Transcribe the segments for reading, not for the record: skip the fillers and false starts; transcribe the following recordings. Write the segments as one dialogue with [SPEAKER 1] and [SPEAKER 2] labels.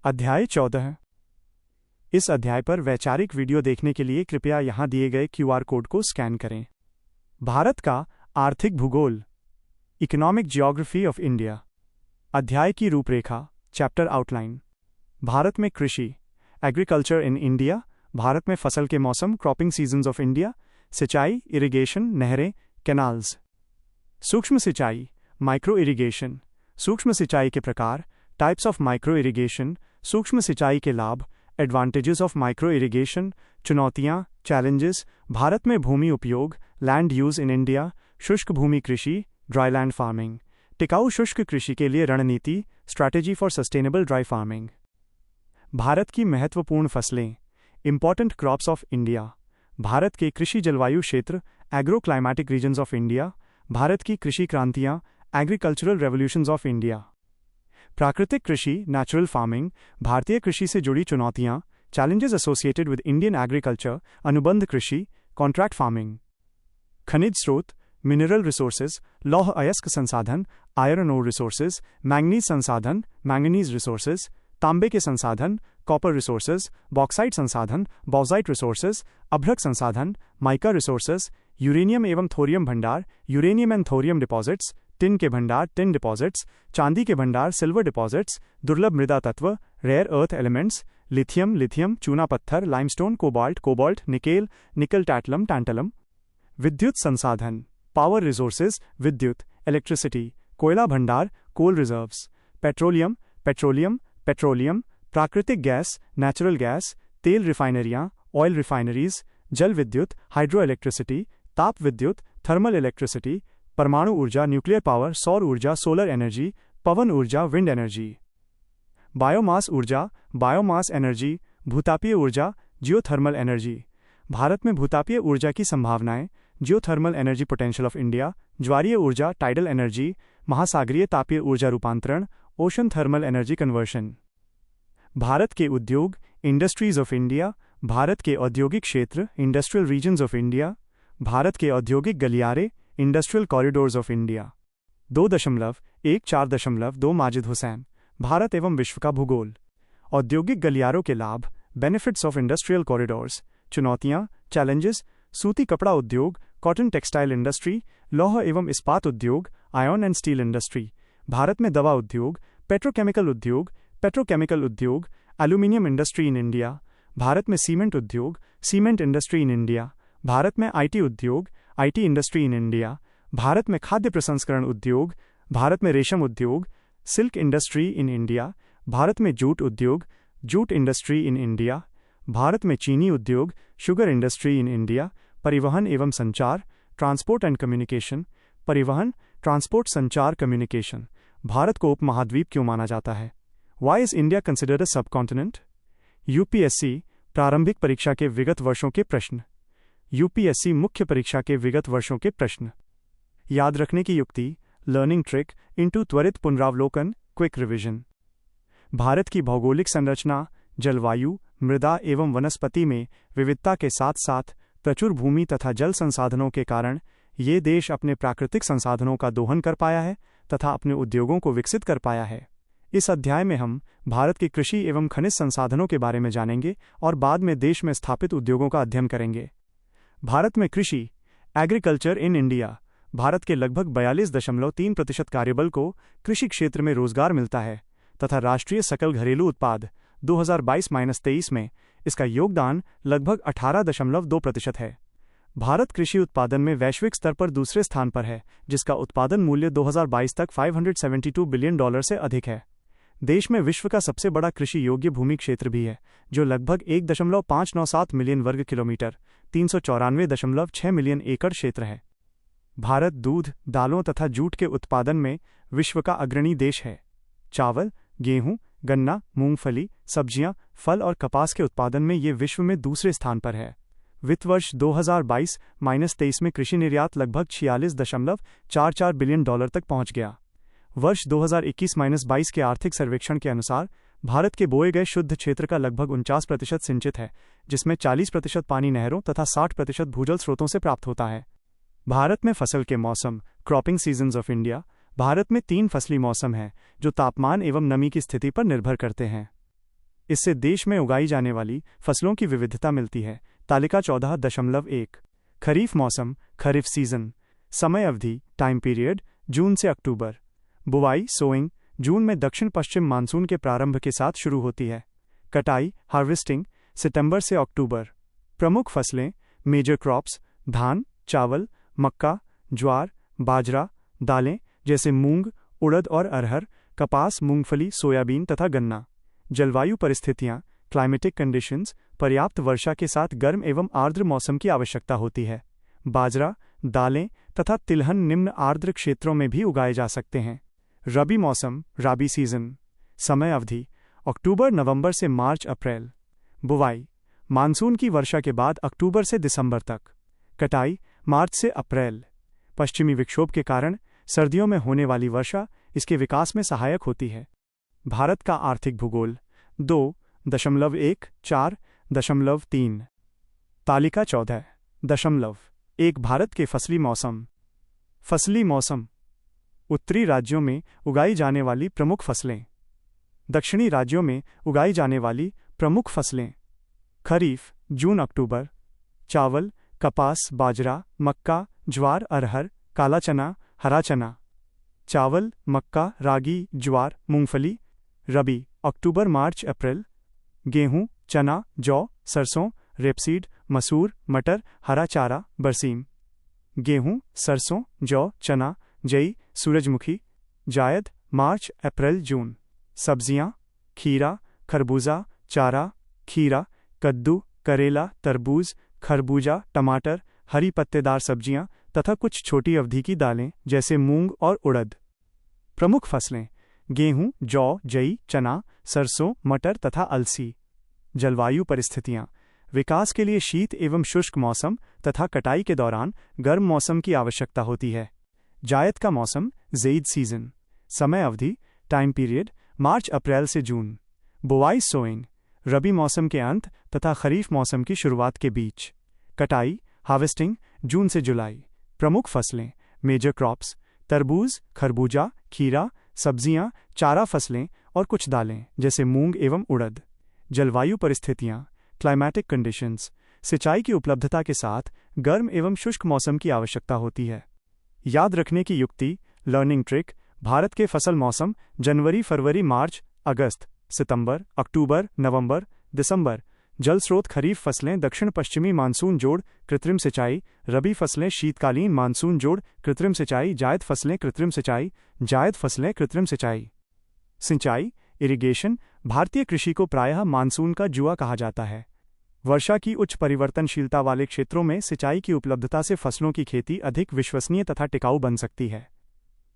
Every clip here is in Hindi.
[SPEAKER 1] अध्याय 14। इस अध्याय पर वैचारिक वीडियो देखने के लिए कृपया यहाँ दिए गए क्यूआर कोड को स्कैन करें। भारत का आर्थिक भूगोल, इकोनॉमिक जियोग्राफी ऑफ इंडिया। अध्याय की रूपरेखा, चैप्टर आउटलाइन। भारत में कृषि, एग्रीकल्चर इन इंडिया। भारत में फसल के मौसम, क्रॉपिंग सीजन्स ऑफ इंडिया। सिंचाई, इरिगेशन, नहरें, कैनाल्स। सूक्ष्म सिंचाई, माइक्रो इरिगेशन। सूक्ष्म सिंचाई के प्रकार, टाइप्स ऑफ माइक्रो इरिगेशन। सूक्ष्म सिंचाई के लाभ, एडवांटेजेस ऑफ माइक्रो इरिगेशन। चुनौतियां, चैलेंजेस। भारत में भूमि उपयोग, लैंड यूज इन इंडिया। शुष्क भूमि कृषि, ड्राई लैंड फार्मिंग। टिकाऊ शुष्क कृषि के लिए रणनीति, strategy for sustainable dry farming. Bharat की महत्वपूर्ण फसलें, important crops of India. Bharat के कृषि जलवायु क्षेत्र, agro climatic regions of India. Bharat की कृषि क्रांतियां, एग्रीकल्चरल रेवोल्यूशंस ऑफ इंडिया। प्राकृतिक कृषि, नेचुरल फार्मिंग। भारतीय कृषि से जुड़ी चुनौतियां, challenges associated with Indian agriculture. अनुबंध कृषि, कॉन्ट्रैक्ट फार्मिंग। खनिज स्रोत, मिनरल रिसोर्सेज, लौह अयस्क संसाधन, आयरन ओर रिसोर्सेज। मैंगनीज संसाधन, मैंगनीज रिसोर्सेज। तांबे के संसाधन, कॉपर रिसोर्सेज। बॉक्साइट संसाधन, बॉक्साइट रिसोर्सेज। अभ्रक संसाधन, माइका रिसोर्सेज। यूरेनियम एवं थोरियम भंडार, uranium and thorium deposits. Tin के भंडार, टिन डिपॉजिट्स। चांदी के भंडार, सिल्वर डिपॉजिट्स। दुर्लभ मृदा तत्व, rare earth elements. Lithium, lithium, चूना पत्थर, लाइमस्टोन, कोबाल्ट, कोबाल्ट, निकेल, निकल, टैटलम, टैंटलम। विद्युत संसाधन, पावर रिसोर्सेज, विद्युत, इलेक्ट्रिसिटी। कोयला भंडार, कोल रिजर्व्स। Petroleum, petroleum, petroleum. प्राकृतिक गैस, नेचुरल गैस। तेल रिफाइनरियां, ऑयल रिफाइनरीज। जल विद्युत, हाइड्रो इलेक्ट्रिसिटी। ताप विद्युत, थर्मल इलेक्ट्रिसिटी। परमाणु ऊर्जा, न्यूक्लियर पावर, सौर ऊर्जा, सोलर एनर्जी। पवन ऊर्जा, विंड एनर्जी। बायोमास ऊर्जा, बायोमास एनर्जी। भूतापीय ऊर्जा, जियोथर्मल एनर्जी। भारत में भूतापीय ऊर्जा की संभावनाएं, geothermal energy potential of India. ज्वारीय ऊर्जा, टाइडल एनर्जी। महासागरीय तापीय ऊर्जा रूपांतरण, ocean thermal energy conversion. Bharat के उद्योग, इंडस्ट्रीज ऑफ इंडिया। भारत के औद्योगिक क्षेत्र, industrial regions of India. Bharat के औद्योगिक गलियारे, industrial corridors of India. 2.1-4.2 Majid Hussain. Bharat एवं विश्व का भूगोल। औद्योगिक गलियारों के लाभ, बेनिफिट्स ऑफ इंडस्ट्रियल कॉरिडोर्स। चुनौतियां, चैलेंजेस। सूती कपड़ा उद्योग, कॉटन टेक्सटाइल इंडस्ट्री। लौह एवं इस्पात उद्योग, iron and steel industry. Bharat में दवा उद्योग, पेट्रोकेमिकल उद्योग, पेट्रोकेमिकल उद्योग। Aluminium industry in India. Bharat में सीमेंट उद्योग, cement industry in India. Bharat में आईटी उद्योग, IT industry in India. Bharat में खाद्य प्रसंस्करण उद्योग। भारत में रेशम उद्योग, silk industry in India. Bharat में जूट उद्योग, jute industry in India. Bharat में चीनी उद्योग, शुगर इंडस्ट्री इन इंडिया। परिवहन एवं संचार, ट्रांसपोर्ट एंड कम्युनिकेशन। परिवहन, ट्रांसपोर्ट, संचार, कम्युनिकेशन। भारत को उपमहाद्वीप क्यों माना जाता है? Why is India considered a subcontinent? UPSC प्रारंभिक परीक्षा के विगत वर्षों के प्रश्न। यूपीएससी मुख्य परीक्षा के विगत वर्षों के प्रश्न। याद रखने की युक्ति, लर्निंग ट्रिक इनटू त्वरित पुनरावलोकन, क्विक रिवीजन। भारत की भौगोलिक संरचना, जलवायु, मृदा एवं वनस्पति में विविधता के साथ साथ प्रचुर भूमि तथा जल संसाधनों के कारण ये देश अपने प्राकृतिक संसाधनों का दोहन कर पाया है तथा अपने उद्योगों को विकसित कर पाया है। इस अध्याय में हम भारत के कृषि एवं खनिज संसाधनों के बारे में जानेंगे और बाद में देश में स्थापित उद्योगों का अध्ययन करेंगे। भारत में कृषि, एग्रीकल्चर इन इंडिया। भारत के लगभग 42.3% कार्यबल को कृषि क्षेत्र में रोजगार मिलता है तथा राष्ट्रीय सकल घरेलू उत्पाद 2022-23 में इसका योगदान लगभग 18.2% है। भारत कृषि उत्पादन में वैश्विक स्तर पर दूसरे स्थान पर है, जिसका उत्पादन मूल्य 2022 तक $572 बिलियन से अधिक है। देश में विश्व का सबसे बड़ा कृषि योग्य भूमि क्षेत्र भी है, जो लगभग 1.597 मिलियन वर्ग किलोमीटर, 394.6 मिलियन एकड़ क्षेत्र है। भारत दूध, दालों तथा जूट के उत्पादन में विश्व का अग्रणी देश है। चावल, गेहूं, गन्ना, मूंगफली, सब्जियां, फल और कपास के उत्पादन में ये विश्व में दूसरे स्थान पर है। वित्त वर्ष 2022-23 में कृषि निर्यात लगभग $46.44 बिलियन तक पहुंच गया। वर्ष 2021-22 के आर्थिक सर्वेक्षण के अनुसार भारत के बोए गए शुद्ध क्षेत्र का लगभग 49% सिंचित है, जिसमें 40% पानी नहरों तथा 60% भूजल स्रोतों से प्राप्त होता है। भारत में फसल के मौसम, cropping seasons of India. Bharat में 3 फसली मौसम हैं, जो तापमान एवं नमी की स्थिति पर निर्भर करते हैं। इससे देश में उगाई जाने वाली फसलों की विविधता मिलती है। तालिका 14.1 खरीफ मौसम, खरीफ सीजन। समय अवधि, टाइम पीरियड, जून से अक्टूबर। बुवाई, सोइंग, जून में दक्षिण पश्चिम मानसून के प्रारंभ के साथ शुरू होती है। कटाई, हार्वेस्टिंग, सितंबर से अक्टूबर। प्रमुख फसलें, मेजर क्रॉप्स, धान, चावल, मक्का, ज्वार, बाजरा, दालें जैसे मूंग, उड़द और अरहर, कपास, मूंगफली, सोयाबीन तथा गन्ना। जलवायु परिस्थितियां, क्लाइमेटिक कंडीशंस, पर्याप्त वर्षा के साथ गर्म एवं आर्द्र मौसम की आवश्यकता होती है। बाजरा, दालें तथा तिलहन निम्न आर्द्र क्षेत्रों में भी उगाए जा सकते हैं। रबी मौसम, राबी सीजन। समय अवधि, अक्टूबर नवंबर से मार्च अप्रैल। बुवाई, मानसून की वर्षा के बाद अक्टूबर से दिसंबर तक। कटाई, मार्च से अप्रैल। पश्चिमी विक्षोभ के कारण सर्दियों में होने वाली वर्षा इसके विकास में सहायक होती है। भारत का आर्थिक भूगोल 2.1-4.3 तालिका 14.1 भारत के फसली मौसम। फसली मौसम, उत्तरी राज्यों में उगाई जाने वाली प्रमुख फसलें। दक्षिणी राज्यों में उगाई जाने वाली प्रमुख फसलें। खरीफ, जून अक्टूबर। चावल, कपास, बाजरा, मक्का, ज्वार, अरहर, काला चना, हरा चना। चावल, मक्का, रागी, ज्वार, मूंगफली। रबी, अक्टूबर मार्च अप्रैल। गेहूं, चना, जौ, सरसों, रेपसीड, मसूर, मटर, हरा चारा, बरसीम। गेहूं, सरसों, जौ, चना, जई, सूरजमुखी। जायद, मार्च अप्रैल जून। सब्जियां, खीरा, खरबूजा, चारा, खीरा, कद्दू, करेला, तरबूज, खरबूजा, टमाटर, हरी पत्तेदार सब्जियां तथा कुछ छोटी अवधि की दालें जैसे मूंग और उड़द। प्रमुख फसलें, गेहूं, जौ, जई, चना, सरसों, मटर तथा अलसी। जलवायु परिस्थितियां, विकास के लिए शीत एवं शुष्क मौसम तथा कटाई के दौरान गर्म मौसम की आवश्यकता होती है। जायद का मौसम, ज़ैद सीजन। समय अवधि, टाइम पीरियड, मार्च अप्रैल से जून। बुवाई, सोइंग, रबी मौसम के अंत तथा खरीफ मौसम की शुरुआत के बीच। कटाई, हार्वेस्टिंग, जून से जुलाई। प्रमुख फसलें, मेजर क्रॉप्स, तरबूज, खरबूजा, खीरा, सब्जियां, चारा फसलें और कुछ दालें जैसे मूंग एवं उड़द। जलवायु परिस्थितियां, क्लाइमेटिक कंडीशंस, सिंचाई की उपलब्धता के साथ गर्म एवं शुष्क मौसम की आवश्यकता होती है। याद रखने की युक्ति, लर्निंग ट्रिक, भारत के फसल मौसम जनवरी, फरवरी, मार्च, अगस्त, सितंबर, अक्टूबर, नवंबर, दिसंबर। जल स्रोत, खरीफ फसलें दक्षिण पश्चिमी मानसून जोड़ कृत्रिम सिंचाई, रबी फसलें शीतकालीन मानसून जोड़ कृत्रिम सिंचाई, जायद फसलें कृत्रिम सिंचाई, जायद फसलें कृत्रिम सिंचाई। सिंचाई, इरिगेशन, भारतीय कृषि को प्रायः मानसून का जुआ कहा जाता है। वर्षा की उच्च परिवर्तनशीलता वाले क्षेत्रों में सिंचाई की उपलब्धता से फसलों की खेती अधिक विश्वसनीय तथा टिकाऊ बन सकती है।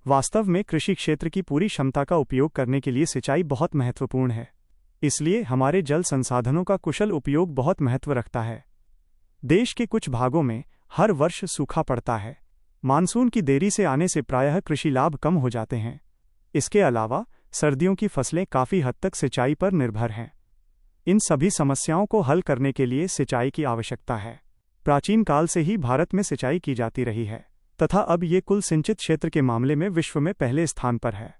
[SPEAKER 1] वास्तव में कृषि क्षेत्र की पूरी क्षमता का उपयोग करने के लिए सिंचाई बहुत महत्वपूर्ण है। इसलिए हमारे जल संसाधनों का कुशल उपयोग बहुत महत्व रखता है। देश के कुछ भागों में हर वर्ष सूखा पड़ता है। मानसून की देरी से आने से प्रायः कृषि लाभ कम हो जाते हैं। इसके अलावा सर्दियों की फसलें काफ़ी हद तक सिंचाई पर निर्भर हैं। इन सभी समस्याओं को हल करने के लिए सिंचाई की आवश्यकता है। प्राचीन काल से ही भारत में सिंचाई की जाती रही है तथा अब ये कुल सिंचित क्षेत्र के मामले में विश्व में पहले स्थान पर है।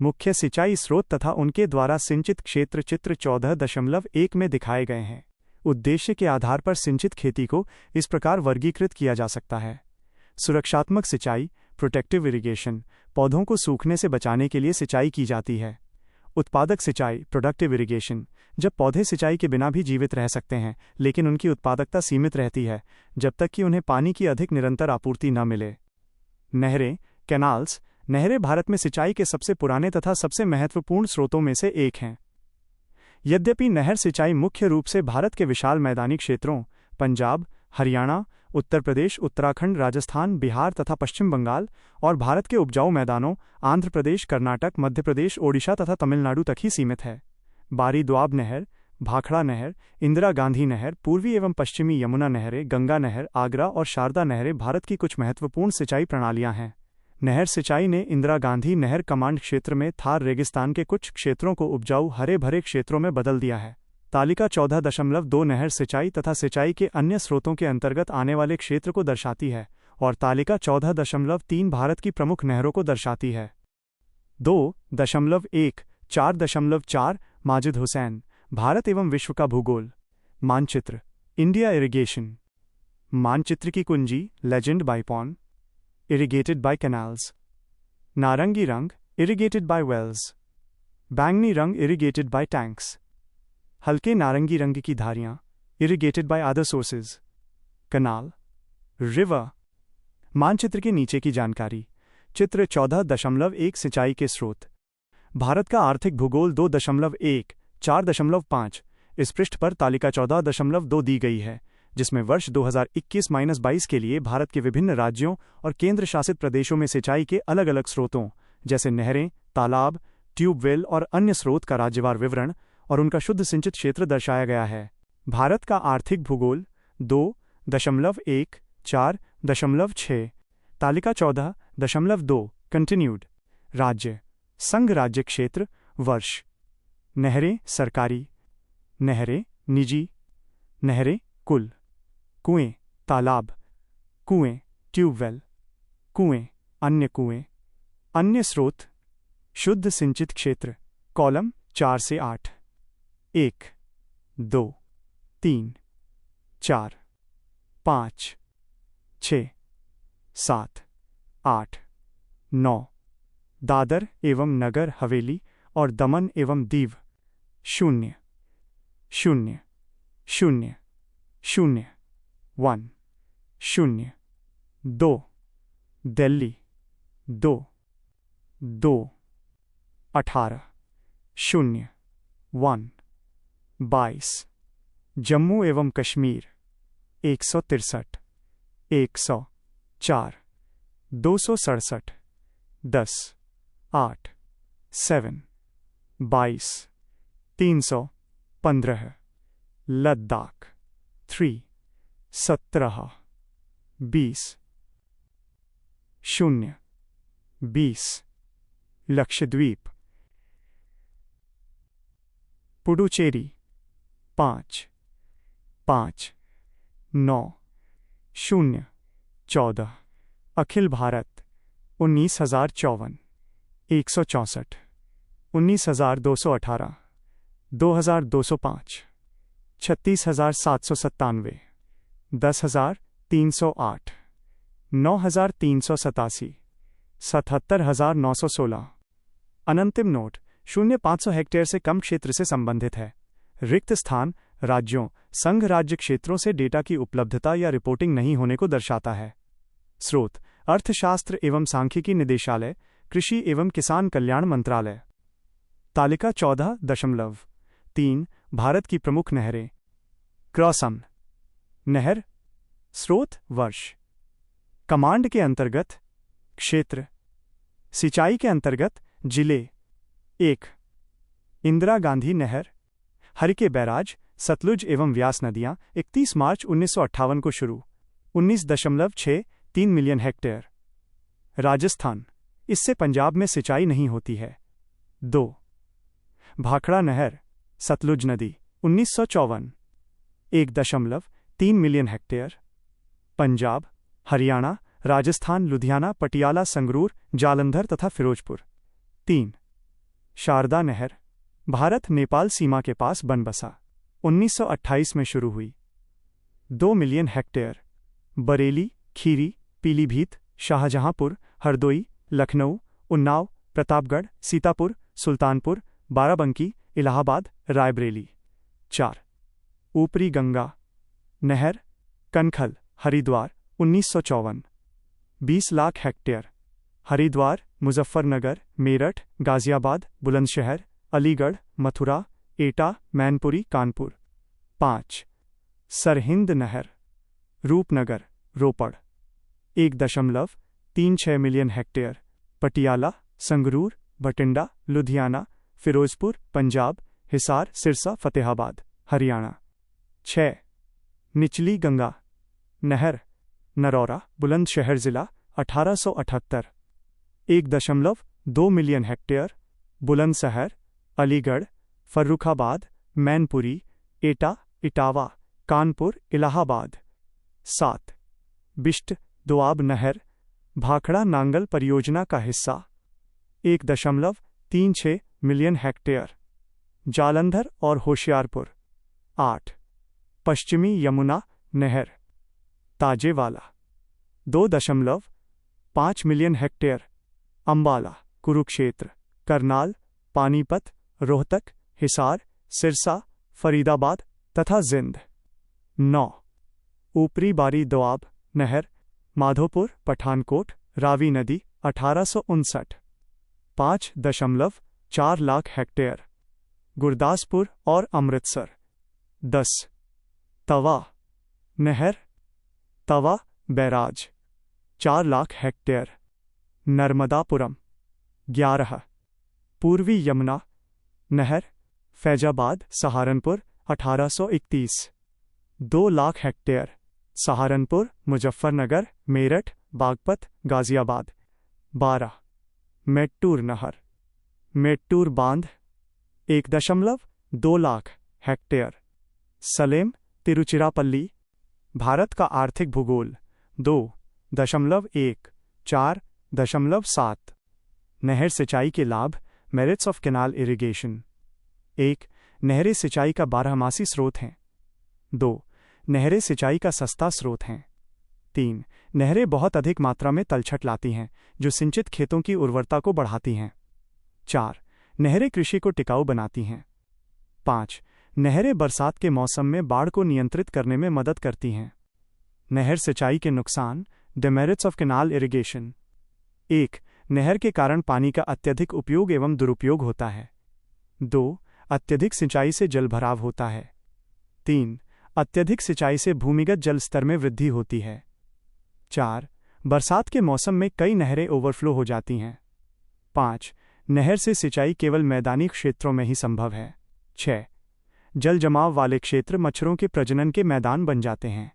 [SPEAKER 1] मुख्य सिंचाई स्रोत तथा उनके द्वारा सिंचित क्षेत्र चित्र 14.1 में दिखाए गए हैं। उद्देश्य के आधार पर सिंचित खेती को इस प्रकार वर्गीकृत किया जा सकता है। सुरक्षात्मक सिंचाई, प्रोटेक्टिव इरिगेशन, पौधों को सूखने से बचाने के लिए सिंचाई की जाती है। उत्पादक सिंचाई, प्रोडक्टिव इरिगेशन, जब पौधे सिंचाई के बिना भी जीवित रह सकते हैं लेकिन उनकी उत्पादकता सीमित रहती है जब तक कि उन्हें पानी की अधिक निरंतर आपूर्ति न मिले। नहरें, कैनाल्स, नहरें भारत में सिंचाई के सबसे पुराने तथा सबसे महत्वपूर्ण स्रोतों में से एक हैं। यद्यपि नहर सिंचाई मुख्य रूप से भारत के विशाल मैदानी क्षेत्रों पंजाब, हरियाणा, उत्तर प्रदेश, उत्तराखंड, राजस्थान, बिहार तथा पश्चिम बंगाल और भारत के उपजाऊ मैदानों आंध्र प्रदेश, कर्नाटक, मध्य प्रदेश, ओडिशा तथा तमिलनाडु तक ही सीमित है। बारी दोआब नहर, भाखड़ा नहर, इंदिरा गांधी नहर, पूर्वी एवं पश्चिमी यमुना नहरें, गंगा नहर, आगरा और शारदा नहरें भारत की कुछ महत्वपूर्ण सिंचाई प्रणालियां हैं। नहर सिंचाई ने इंदिरा गांधी नहर कमांड क्षेत्र में थार रेगिस्तान के कुछ क्षेत्रों को उपजाऊ हरे भरे क्षेत्रों में बदल दिया है। तालिका 14.2 नहर सिंचाई तथा सिंचाई के अन्य स्रोतों के अंतर्गत आने वाले क्षेत्र को दर्शाती है और तालिका 14.3 भारत की प्रमुख नहरों को दर्शाती है। 2.1-4.4 माजिद हुसैन, भारत एवं विश्व का भूगोल। मानचित्र, इंडिया इरिगेशन। मानचित्र की कुंजी, लेजेंड बाय पॉन। Irrigated by canals. नारंगी रंग, इरिगेटेड बाय वेल्स। बैंगनी रंग, इरिगेटेड बाय टैंक्स। हल्के नारंगी रंग की धारियां, irrigated by other sources. Canal, river. मानचित्र के नीचे की जानकारी। चित्र 14.1 सिंचाई के स्रोत। भारत का आर्थिक भूगोल 2.1 4.5। इस पृष्ठ पर तालिका 14.2 दी गई है, जिसमें वर्ष 2021-22 के लिए भारत के विभिन्न राज्यों और केंद्र शासित प्रदेशों में सिंचाई के अलग अलग स्रोतों जैसे नहरें, तालाब, ट्यूबवेल और अन्य स्रोत का राज्यवार विवरण और उनका शुद्ध सिंचित क्षेत्र दर्शाया गया है। भारत का आर्थिक भूगोल 2.1 4.6। तालिका 14.2 कंटिन्यूड। राज्य, संघ राज्य क्षेत्र, वर्ष। नहरें सरकारी, नहरें निजी, नहरें कुल, कुएं तालाब, कुएं ट्यूबवेल, कुएं अन्य स्रोत। शुद्ध सिंचित क्षेत्र, कॉलम 4 से 8। 1 2 3 4 5 6 7 8 9। दादर एवं नगर हवेली और दमन एवं दीव 0 0 0 0 1 0 2। दिल्ली 2 2 18 0 1 22। जम्मू एवं कश्मीर 163 104 267 10 8 7 22 315। लद्दाख 3 17 20 0 20। लक्षद्वीप पुडुचेरी 5 5 9 0 14। अखिल भारत 19,054 164 19,218 2,205 36,797 10,308 9,387 77,916। अनंतिम नोट, 0-500 हेक्टेयर से कम क्षेत्र से संबंधित है। रिक्त स्थान राज्यों, संघ राज्य क्षेत्रों से डेटा की उपलब्धता या रिपोर्टिंग नहीं होने को दर्शाता है। स्रोत, अर्थशास्त्र एवं सांख्यिकी निदेशालय, कृषि एवं किसान कल्याण मंत्रालय। तालिका 14.3 भारत की प्रमुख नहरें। क्रॉसम नहर, स्रोत, वर्ष। कमांड के अंतर्गत क्षेत्र। सिंचाई के अंतर्गत जिले। 1 इंदिरा गांधी नहर। हरिके बैराज, सतलुज एवं व्यास नदियां 31 मार्च 1958 को शुरू। 19.63 मिलियन हेक्टेयर। राजस्थान, इससे पंजाब में सिंचाई नहीं होती है। 2 भाखड़ा नहर, सतलुज नदी 1954 1.3 मिलियन हेक्टेयर। पंजाब, हरियाणा, राजस्थान, लुधियाना, पटियाला, संगरूर, जालंधर तथा फिरोजपुर। 3 शारदा नहर, भारत नेपाल सीमा के पास बनबसा 1928 में शुरू हुई। 2 मिलियन हेक्टेयर। बरेली, खीरी, पीलीभीत, शाहजहांपुर, हरदोई, लखनऊ, उन्नाव, प्रतापगढ़, सीतापुर, सुल्तानपुर, बाराबंकी, इलाहाबाद, रायबरेली। 4 ऊपरी गंगा नहर, कनखल, हरिद्वार 1954 20 लाख हेक्टेयर। हरिद्वार, मुजफ्फरनगर, मेरठ, गाजियाबाद, बुलंदशहर, अलीगढ़, मथुरा, एटा, मैनपुरी, कानपुर। 5 सरहिंद नहर, रूपनगर, रोपड़ 1.36 मिलियन हेक्टेयर। पटियाला, संगरूर, बठिंडा, लुधियाना, फिरोजपुर, पंजाब, हिसार, सिरसा, फतेहाबाद, हरियाणा। 6 निचली गंगा नहर, नरौरा, बुलंदशहर जिला 1878 1.2 मिलियन हेक्टेयर। बुलंदशहर, अलीगढ़, फर्रुखाबाद, मैनपुरी, एटा, इटावा, कानपुर, इलाहाबाद। 7 बिष्ट दोआब नहर, भाखड़ा नांगल परियोजना का हिस्सा 1.36 मिलियन हेक्टेयर। जालंधर और होशियारपुर। 8. पश्चिमी यमुना नहर, ताजेवाला 2.5 मिलियन हेक्टेयर, अंबाला, कुरुक्षेत्र, करनाल, पानीपत, रोहतक, हिसार, सिरसा, फरीदाबाद तथा जिंद। 9. ऊपरी बारी दोआब नहर, माधोपुर, पठानकोट, रावी नदी 1859, 5.4 लाख हेक्टेयर, गुरदासपुर और अमृतसर। 10. तवा नहर, तवा बैराज 4 लाख हेक्टेयर, नर्मदापुरम। 11. पूर्वी यमुना नहर, फैजाबाद, सहारनपुर 1831, 2 लाख हेक्टेयर, सहारनपुर, मुजफ्फरनगर, मेरठ, बागपत, गाजियाबाद। 12. मेट्टूर नहर, मेट्टूर बांध 1.2 लाख हेक्टेयर, सलेम, तिरुचिरापल्ली। भारत का आर्थिक भूगोल 2.1-4.7। नहर सिंचाई के लाभ, मेरिट्स ऑफ कैनाल इरिगेशन। 1. नहरें सिंचाई का बारहमासी स्रोत हैं। 2. नहरें सिंचाई का सस्ता स्रोत हैं। 3. नहरें बहुत अधिक मात्रा में तलछट लाती हैं, जो सिंचित खेतों की उर्वरता को बढ़ाती हैं। 4. नहरें कृषि को टिकाऊ बनाती हैं। 5. नहरें बरसात के मौसम में बाढ़ को नियंत्रित करने में मदद करती हैं। नहर सिंचाई के नुकसान, डिमेरिट्स ऑफ कैनाल इरिगेशन। 1. नहर के कारण पानी का अत्यधिक उपयोग एवं दुरुपयोग होता है। 2. अत्यधिक सिंचाई से जलभराव होता है। 3. अत्यधिक सिंचाई से भूमिगत जल स्तर में वृद्धि होती है। 4. बरसात के मौसम में कई नहरें ओवरफ्लो हो जाती हैं। 5. नहर से सिंचाई केवल मैदानी क्षेत्रों में ही संभव है। 6. जल जमाव वाले क्षेत्र मच्छरों के प्रजनन के मैदान बन जाते हैं।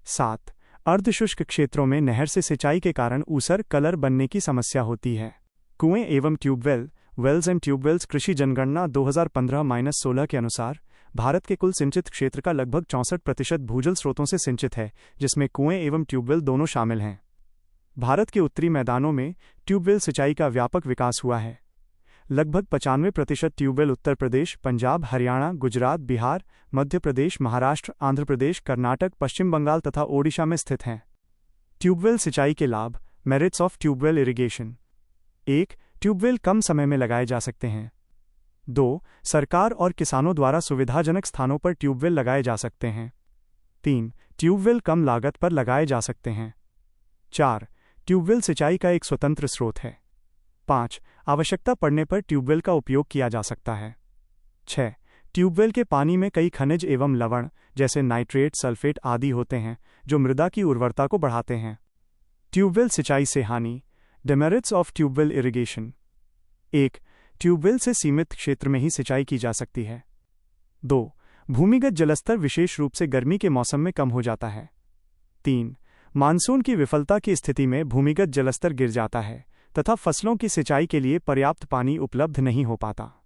[SPEAKER 1] 7. अर्धशुष्क क्षेत्रों में नहर से सिंचाई के कारण ऊसर कलर बनने की समस्या होती है। कुएं एवं ट्यूबवेल, वेल्स एंड ट्यूबवेल्स। कृषि जनगणना 2015-16 के अनुसार भारत के कुल सिंचित क्षेत्र का लगभग 64% भूजल स्रोतों से सिंचित है, जिसमें कुएं एवं ट्यूबवेल दोनों शामिल हैं। भारत के उत्तरी मैदानों में ट्यूबवेल सिंचाई का व्यापक विकास हुआ है। लगभग 95% ट्यूबवेल उत्तर प्रदेश, पंजाब, हरियाणा, गुजरात, बिहार, मध्य प्रदेश, महाराष्ट्र, आंध्र प्रदेश, कर्नाटक, पश्चिम बंगाल तथा ओडिशा में स्थित हैं। ट्यूबवेल सिंचाई के लाभ, merits of tubewell irrigation. 1. Tubewell कम समय में लगाए जा सकते हैं। 2. सरकार और किसानों द्वारा सुविधाजनक स्थानों पर ट्यूबवेल लगाए जा सकते हैं। 3. ट्यूबवेल कम लागत पर लगाए जा सकते हैं। 4. ट्यूबवेल सिंचाई का एक स्वतंत्र स्रोत है। 5. आवश्यकता पड़ने पर ट्यूबवेल का उपयोग किया जा सकता है। 6. ट्यूबवेल के पानी में कई खनिज एवं लवण जैसे नाइट्रेट, सल्फेट आदि होते हैं, जो मृदा की उर्वरता को बढ़ाते हैं। ट्यूबवेल सिंचाई से हानि, demerits of tubewell irrigation. 1. Tube well से सीमित क्षेत्र में ही सिंचाई की जा सकती है। 2. भूमिगत जलस्तर विशेष रूप से गर्मी के मौसम में कम हो जाता है। 3. मानसून की विफलता की स्थिति में भूमिगत जलस्तर गिर जाता है तथा फसलों की सिंचाई के लिए पर्याप्त पानी उपलब्ध नहीं हो पाता।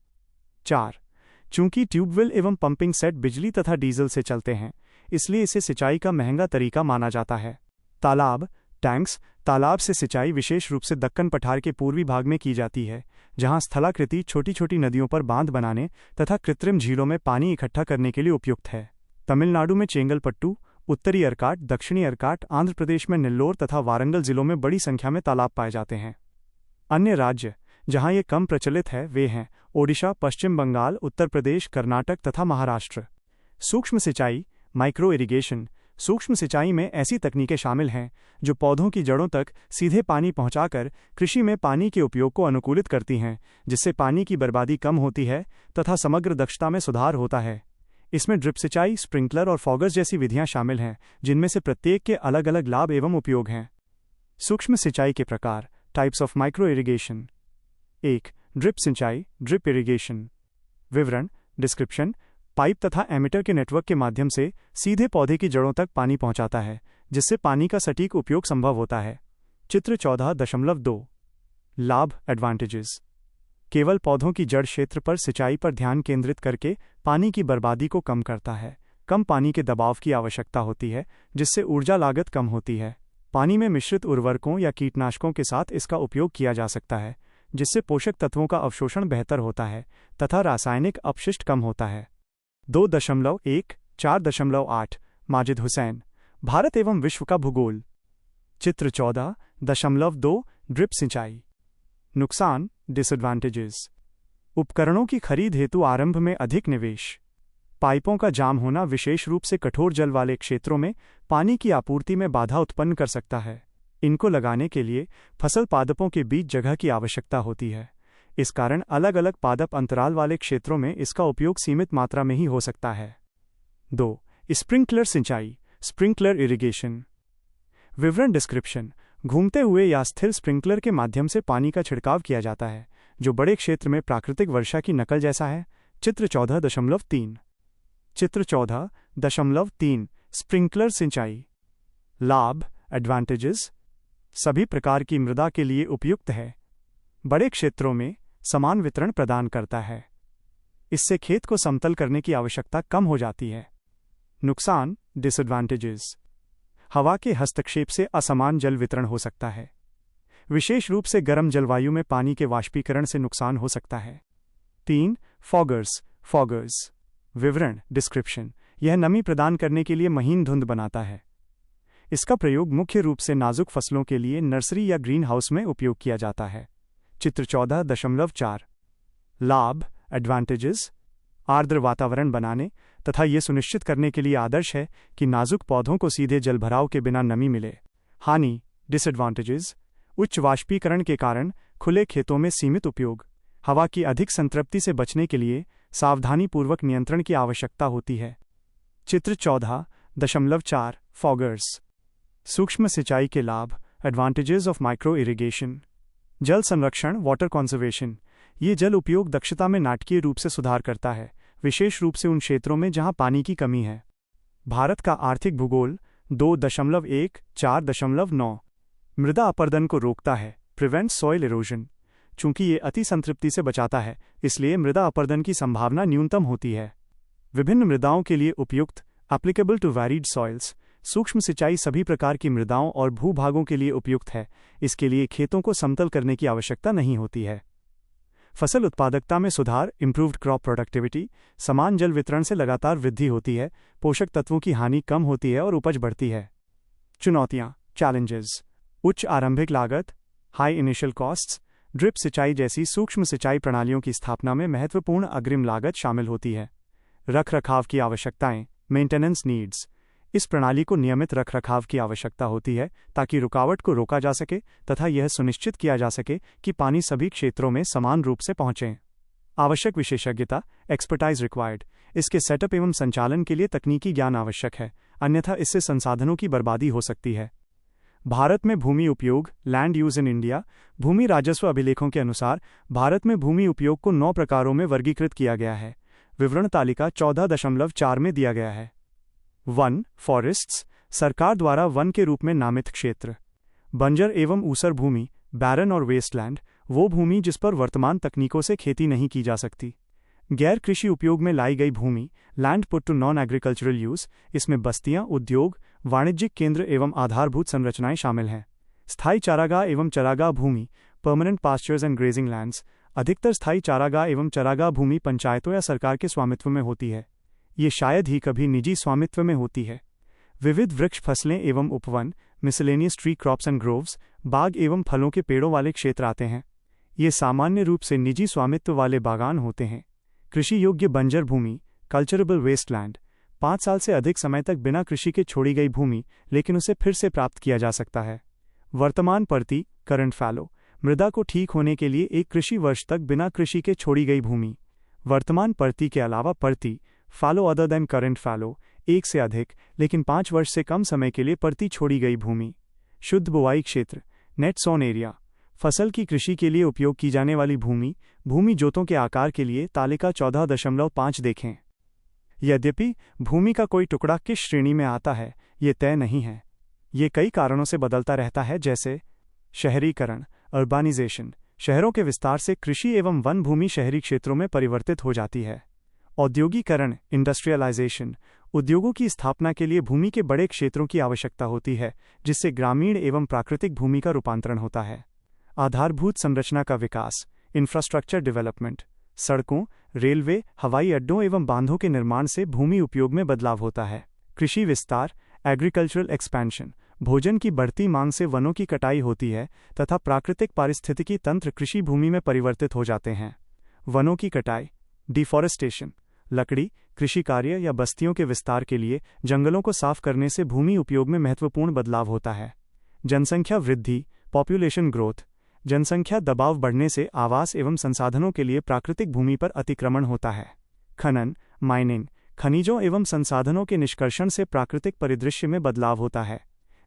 [SPEAKER 1] 4. चूंकि ट्यूबवेल एवं पंपिंग सेट बिजली तथा डीजल से चलते हैं, इसलिए इसे सिंचाई का महंगा तरीका माना जाता है। तालाब, टैंक्स। तालाब से सिंचाई विशेष रूप से दक्कन पठार के पूर्वी भाग में की जाती है, जहां स्थलाकृति छोटी छोटी नदियों पर बांध बनाने तथा कृत्रिम झीलों में पानी इकट्ठा करने के लिए उपयुक्त है। तमिलनाडु में चेंगलपट्टू, उत्तरी अरकाट, दक्षिणी अरकाट, आंध्र प्रदेश में नेल्लोर तथा वारंगल जिलों में बड़ी संख्या में तालाब पाए जाते हैं। अन्य राज्य जहां ये कम प्रचलित है वे हैं ओडिशा, पश्चिम बंगाल, उत्तर प्रदेश, कर्नाटक तथा महाराष्ट्र। सूक्ष्म सिंचाई, माइक्रो इरिगेशन। सूक्ष्म सिंचाई में ऐसी तकनीकें शामिल हैं जो पौधों की जड़ों तक सीधे पानी पहुंचाकर कृषि में पानी के उपयोग को अनुकूलित करती हैं, जिससे पानी की बर्बादी कम होती है तथा समग्र दक्षता में सुधार होता है। इसमें ड्रिप सिंचाई, स्प्रिंकलर और फॉगर्स जैसी विधियां शामिल हैं, जिनमें से प्रत्येक के अलग अलग लाभ एवं उपयोग हैं। सूक्ष्म सिंचाई के प्रकार, types of micro irrigation. 1. Drip सिंचाई, ड्रिप इरिगेशन। विवरण, डिस्क्रिप्शन। पाइप तथा एमिटर के नेटवर्क के माध्यम से सीधे पौधे की जड़ों तक पानी पहुंचाता है, जिससे पानी का सटीक उपयोग संभव होता है। चित्र 14.2। लाभ, एडवांटेजेस। केवल पौधों की जड़ क्षेत्र पर सिंचाई पर ध्यान केंद्रित करके पानी की बर्बादी को कम करता है। कम पानी के दबाव की आवश्यकता होती है, जिससे ऊर्जा लागत कम होती है। पानी में मिश्रित उर्वरकों या कीटनाशकों के साथ इसका उपयोग किया जा सकता है, जिससे पोषक तत्वों का अवशोषण बेहतर होता है तथा रासायनिक अपशिष्ट कम होता है। 2.1-4.8 माजिद हुसैन, भारत एवं विश्व का भूगोल। चित्र 14.2 ड्रिप सिंचाई। नुकसान, डिसएडवांटेजेस। उपकरणों की खरीद हेतु आरंभ में अधिक निवेश। पाइपों का जाम होना विशेष रूप से कठोर जल वाले क्षेत्रों में पानी की आपूर्ति में बाधा उत्पन्न कर सकता है। इनको लगाने के लिए फसल पादपों के बीच जगह की आवश्यकता होती है। इस कारण अलग अलग पादप अंतराल वाले क्षेत्रों में इसका उपयोग सीमित मात्रा में ही हो सकता है। 2. स्प्रिंकलर सिंचाई, स्प्रिंकलर इरिगेशन। विवरण डिस्क्रिप्शन। घूमते हुए या स्थिर स्प्रिंकलर के माध्यम से पानी का छिड़काव किया जाता है, जो बड़े क्षेत्र में प्राकृतिक वर्षा की नकल जैसा है। चित्र 14.3। चित्र 14.3 स्प्रिंकलर सिंचाई। लाभ, एडवांटेजेस। सभी प्रकार की मृदा के लिए उपयुक्त है। बड़े क्षेत्रों में समान वितरण प्रदान करता है। इससे खेत को समतल करने की आवश्यकता कम हो जाती है। नुकसान, डिसएडवांटेजेस। हवा के हस्तक्षेप से असमान जल वितरण हो सकता है। विशेष रूप से गर्म जलवायु में पानी के वाष्पीकरण से नुकसान हो सकता है। 3. फॉगर्स। विवरण डिस्क्रिप्शन। यह नमी प्रदान करने के लिए महीन धुंध बनाता है। इसका प्रयोग मुख्य रूप से नाजुक फसलों के लिए नर्सरी या ग्रीन हाउस में उपयोग किया जाता है। चित्र 14.4। लाभ, एडवांटेजेस। आर्द्र वातावरण बनाने तथा यह सुनिश्चित करने के लिए आदर्श है कि नाजुक पौधों को सीधे जलभराव के बिना नमी मिले। हानि, डिसएडवांटेजेस। उच्च वाष्पीकरण के कारण खुले खेतों में सीमित उपयोग। हवा की अधिक संतृप्ति से बचने के लिए सावधानीपूर्वक नियंत्रण की आवश्यकता होती है। चित्र 14.4 फॉगर्स। सूक्ष्म सिंचाई के लाभ, एडवांटेजेस ऑफ माइक्रो इरिगेशन। जल संरक्षण, वाटर कंजर्वेशन। ये जल उपयोग दक्षता में नाटकीय रूप से सुधार करता है, विशेष रूप से उन क्षेत्रों में जहां पानी की कमी है। भारत का आर्थिक भूगोल। 2.1-4.9 मृदा अपरदन को रोकता है, प्रिवेंट्स सॉइल इरोजन। चूंकि ये अति संतृप्ति से बचाता है, इसलिए मृदा अपरदन की संभावना न्यूनतम होती है। विभिन्न मृदाओं के लिए उपयुक्त, एप्लीकेबल टू वैरीड सॉइल्स। सूक्ष्म सिंचाई सभी प्रकार की मृदाओं और भूभागों के लिए उपयुक्त है। इसके लिए खेतों को समतल करने की आवश्यकता नहीं होती है। फसल उत्पादकता में सुधार, इंप्रूव्ड क्रॉप प्रोडक्टिविटी। समान जल वितरण से लगातार वृद्धि होती है, पोषक तत्वों की हानि कम होती है और उपज बढ़ती है। चुनौतियाँ, चैलेंजेस। उच्च आरंभिक लागत, हाई इनिशियल कॉस्ट्स। ड्रिप सिंचाई जैसी सूक्ष्म सिंचाई प्रणालियों की स्थापना में महत्वपूर्ण अग्रिम लागत शामिल होती है। रखरखाव की आवश्यकताएं, मेंटेनेंस नीड्स। इस प्रणाली को नियमित रखरखाव की आवश्यकता होती है ताकि रुकावट को रोका जा सके तथा यह सुनिश्चित किया जा सके कि पानी सभी क्षेत्रों में समान रूप से पहुंचे। आवश्यक विशेषज्ञता, एक्सपर्टाइज रिक्वायर्ड। इसके सेटअप एवं संचालन के लिए तकनीकी ज्ञान आवश्यक है, अन्यथा इससे संसाधनों की बर्बादी हो सकती है। भारत में भूमि उपयोग, लैंड यूज इन इंडिया। भूमि राजस्व अभिलेखों के अनुसार भारत में भूमि उपयोग को 9 प्रकारों में वर्गीकृत किया गया है। विवरण तालिका 14.4 में दिया गया है। 1. फॉरेस्ट्स, सरकार द्वारा वन के रूप में नामित क्षेत्र। बंजर एवं ऊसर भूमि, बैरन और वेस्टलैंड, वो भूमि जिस पर वर्तमान तकनीकों से खेती नहीं की जा सकती। गैर कृषि उपयोग में लाई गई भूमि, land put to non agricultural use. इसमें बस्तियां, उद्योग, वाणिज्यिक केंद्र एवं आधारभूत संरचनाएं शामिल हैं। स्थायी चारागाह एवं चरागाह भूमि, permanent pastures and grazing lands. अधिकतर स्थायी चारागाह एवं चरागाह भूमि पंचायतों या सरकार के स्वामित्व में होती है। ये शायद ही कभी निजी स्वामित्व में होती है। विविध वृक्ष फसलें एवं उपवन, miscellaneous tree crops and groves, बाग एवं फलों के पेड़ों वाले क्षेत्र आते हैं। ये सामान्य रूप से निजी स्वामित्व वाले बागान होते हैं। कृषि योग्य बंजर भूमि, कल्चरेबल वेस्टलैंड। 5 साल से अधिक समय तक बिना कृषि के छोड़ी गई भूमि, लेकिन उसे फिर से प्राप्त किया जा सकता है। वर्तमान परती, करंट फैलो। मृदा को ठीक होने के लिए एक कृषि वर्ष तक बिना कृषि के छोड़ी गई भूमि। वर्तमान परती के अलावा परती, फैलो अदर देन करंट फैलो, 1 से अधिक लेकिन 5 वर्ष से कम समय के लिए परती छोड़ी गई भूमि। शुद्ध बुवाई क्षेत्र, नेट सोन एरिया। फसल की कृषि के लिए उपयोग की जाने वाली भूमि, भूमि जोतों के आकार के लिए तालिका 14.5 देखें। यद्यपि भूमि का कोई टुकड़ा किस श्रेणी में आता है, ये तय नहीं है। ये कई कारणों से बदलता रहता है, जैसे शहरीकरण, अर्बानाइजेशन। शहरों के विस्तार से कृषि एवं वन भूमि शहरी क्षेत्रों में परिवर्तित हो जाती है। औद्योगिकरण, इंडस्ट्रियलाइजेशन। उद्योगों की स्थापना के लिए भूमि के बड़े क्षेत्रों की आवश्यकता होती है, जिससे ग्रामीण एवं प्राकृतिक भूमि का रूपांतरण होता है। आधारभूत संरचना का विकास, इंफ्रास्ट्रक्चर डेवलपमेंट। सड़कों, रेलवे, हवाई अड्डों एवं बांधों के निर्माण से भूमि उपयोग में बदलाव होता है। कृषि विस्तार, एग्रीकल्चरल एक्सपेंशन। भोजन की बढ़ती मांग से वनों की कटाई होती है तथा प्राकृतिक पारिस्थितिकी तंत्र कृषि भूमि में परिवर्तित हो जाते हैं। वनों की कटाई, डिफॉरेस्टेशन। लकड़ी, कृषि कार्य या बस्तियों के विस्तार के लिए जंगलों को साफ करने से भूमि उपयोग में महत्वपूर्ण बदलाव होता है। जनसंख्या वृद्धि, पॉपुलेशन ग्रोथ। जनसंख्या दबाव बढ़ने से आवास एवं संसाधनों के लिए प्राकृतिक भूमि पर अतिक्रमण होता है। खनन, माइनिंग। खनिजों एवं संसाधनों के निष्कर्षण से प्राकृतिक परिदृश्य में बदलाव होता है।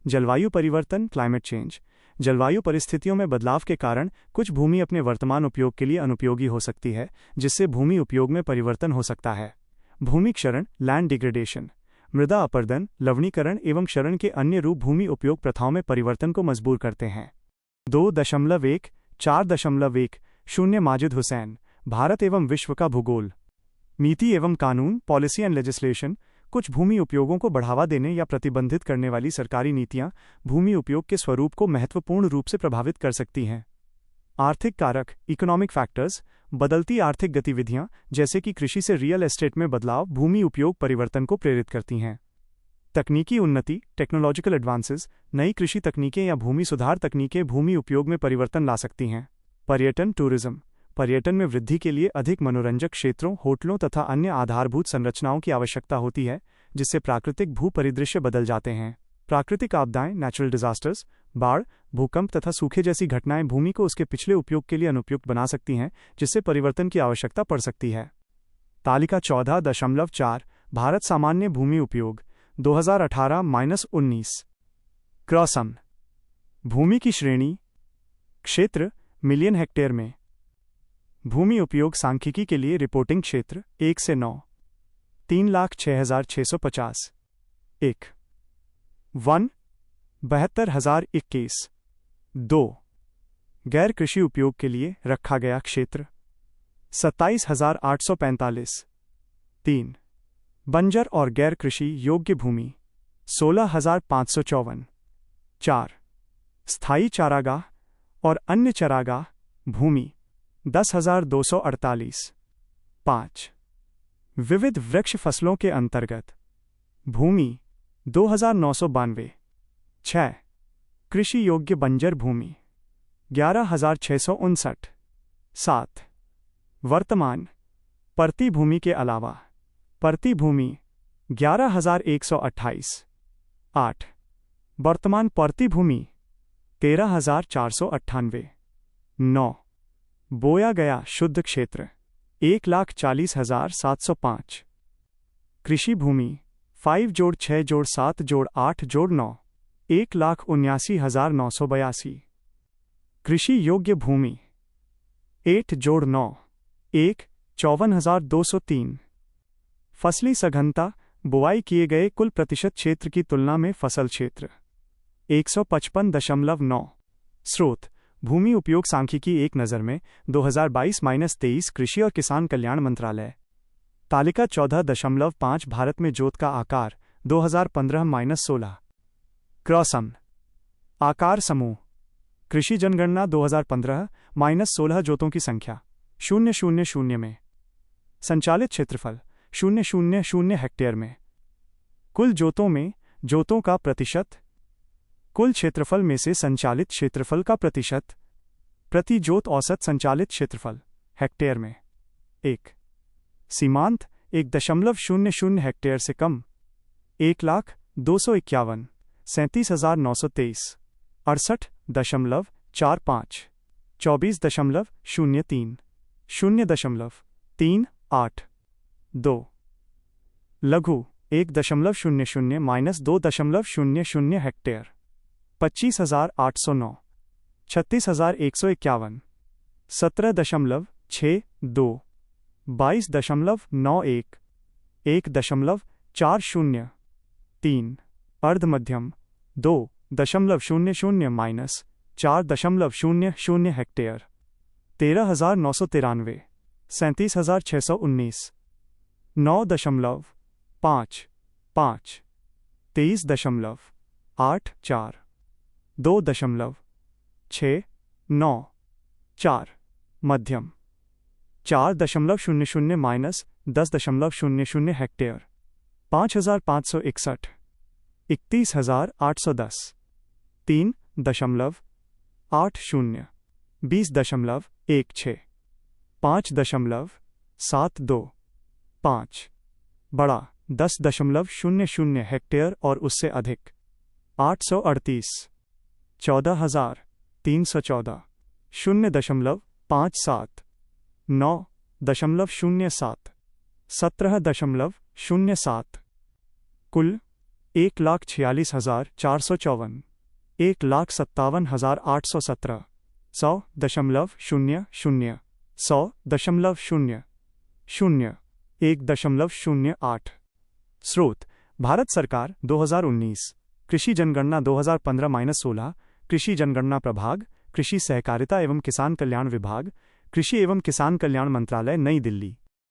[SPEAKER 1] जलवायु परिवर्तन, क्लाइमेट चेंज। जलवायु परिस्थितियों में बदलाव के कारण कुछ भूमि अपने वर्तमान उपयोग के लिए अनुपयोगी हो सकती है, जिससे भूमि उपयोग में परिवर्तन हो सकता है। भूमि क्षरण, लैंड डिग्रेडेशन। मृदा अपरदन, लवणीकरण एवं क्षरण के अन्य रूप भूमि उपयोग प्रथाओं में परिवर्तन को मजबूर करते हैं। 2.1-4.1 माजिद हुसैन, भारत एवं विश्व का भूगोल। नीति एवं कानून, पॉलिसी एंड लेजिस्लेशन। कुछ भूमि उपयोगों को बढ़ावा देने या प्रतिबंधित करने वाली सरकारी नीतियां भूमि उपयोग के स्वरूप को महत्वपूर्ण रूप से प्रभावित कर सकती हैं। आर्थिक कारक, इकोनॉमिक फैक्टर्स। बदलती आर्थिक गतिविधियां जैसे कि कृषि से रियल एस्टेट में बदलाव भूमि उपयोग परिवर्तन को प्रेरित करती हैं। तकनीकी उन्नति, टेक्नोलॉजिकल एडवांसेस। नई कृषि तकनीकें या भूमि सुधार तकनीकें भूमि उपयोग में परिवर्तन ला सकती हैं। पर्यटन, टूरिज्म। पर्यटन में वृद्धि के लिए अधिक मनोरंजक क्षेत्रों, होटलों तथा अन्य आधारभूत संरचनाओं की आवश्यकता होती है, जिससे प्राकृतिक भू परिदृश्य बदल जाते हैं। प्राकृतिक आपदाएं, नेचुरल डिजास्टर्स। बाढ़, भूकंप तथा सूखे जैसी घटनाएं भूमि को उसके पिछले उपयोग के लिए अनुपयुक्त बना सकती हैं, जिससे परिवर्तन की आवश्यकता पड़ सकती है। तालिका 14.4 भारत सामान्य भूमि उपयोग 2018-19। क्रॉसम। भूमि की श्रेणी, क्षेत्र मिलियन हेक्टेयर में। भूमि उपयोग सांख्यिकी के लिए रिपोर्टिंग क्षेत्र 1 से 9, 3,06,650। 1 वन 72,021। 2 गैर कृषि उपयोग के लिए रखा गया क्षेत्र 27,845। 3 बंजर और गैर कृषि योग्य भूमि 16,554। 4 स्थायी चारागाह और अन्य चारागाह भूमि 10,248। 5 विविध वृक्ष फसलों के अंतर्गत भूमि 2,992। 6 कृषि योग्य बंजर भूमि 11,659। 7 वर्तमान परती भूमि के अलावा परती भूमि 11,128। 8 वर्तमान परती भूमि 13,498। 9 बोया गया शुद्ध क्षेत्र 1,40,705। कृषि भूमि 5+6+7+8+9 1,79,982। कृषि योग्य भूमि 8+9 1,54,203। फसली सघनता बुआई किए गए कुल प्रतिशत क्षेत्र की तुलना में फसल क्षेत्र 155.9। स्रोत भूमि उपयोग सांख्यिकी एक नज़र में 2022-23 कृषि और किसान कल्याण मंत्रालय। तालिका 14.5 भारत में जोत का आकार 2015-16। क्रॉसम। आकार समूह कृषि जनगणना 2015-16 जोतों की संख्या 000 में। संचालित क्षेत्रफल 000 हेक्टेयर में। कुल जोतों में जोतों का प्रतिशत, कुल क्षेत्रफल में से संचालित क्षेत्रफल का प्रतिशत, प्रति जोत औसत संचालित क्षेत्रफल हेक्टेयर में। 1 सीमांत 1.00 हेक्टेयर से कम 1,02,51,37,923। 68.45 24.03 0.38 2 लघु 1.00-2.00 हेक्टेयर 25,809 36,151 17.62 22.91 1.403 अर्धमध्यम 2.00-4.00 हेक्टेयर 13,993 37,619 9.55 23.84 2.6 9, 4, मध्यम 4.00 - 10.00 हेक्टेयर 5561 31,810 3.80 20.16 5.72 5 बड़ा 10.00 हेक्टेयर और उससे अधिक 838 14,314 0.57 9.07 17.07 कुल 1,46,454 1,57,817 100.00 100.00 1.08 स्रोत भारत सरकार 2019 कृषि जनगणना 2015-16 कृषि जनगणना प्रभाग कृषि सहकारिता एवं किसान कल्याण विभाग कृषि एवं किसान कल्याण मंत्रालय नई दिल्ली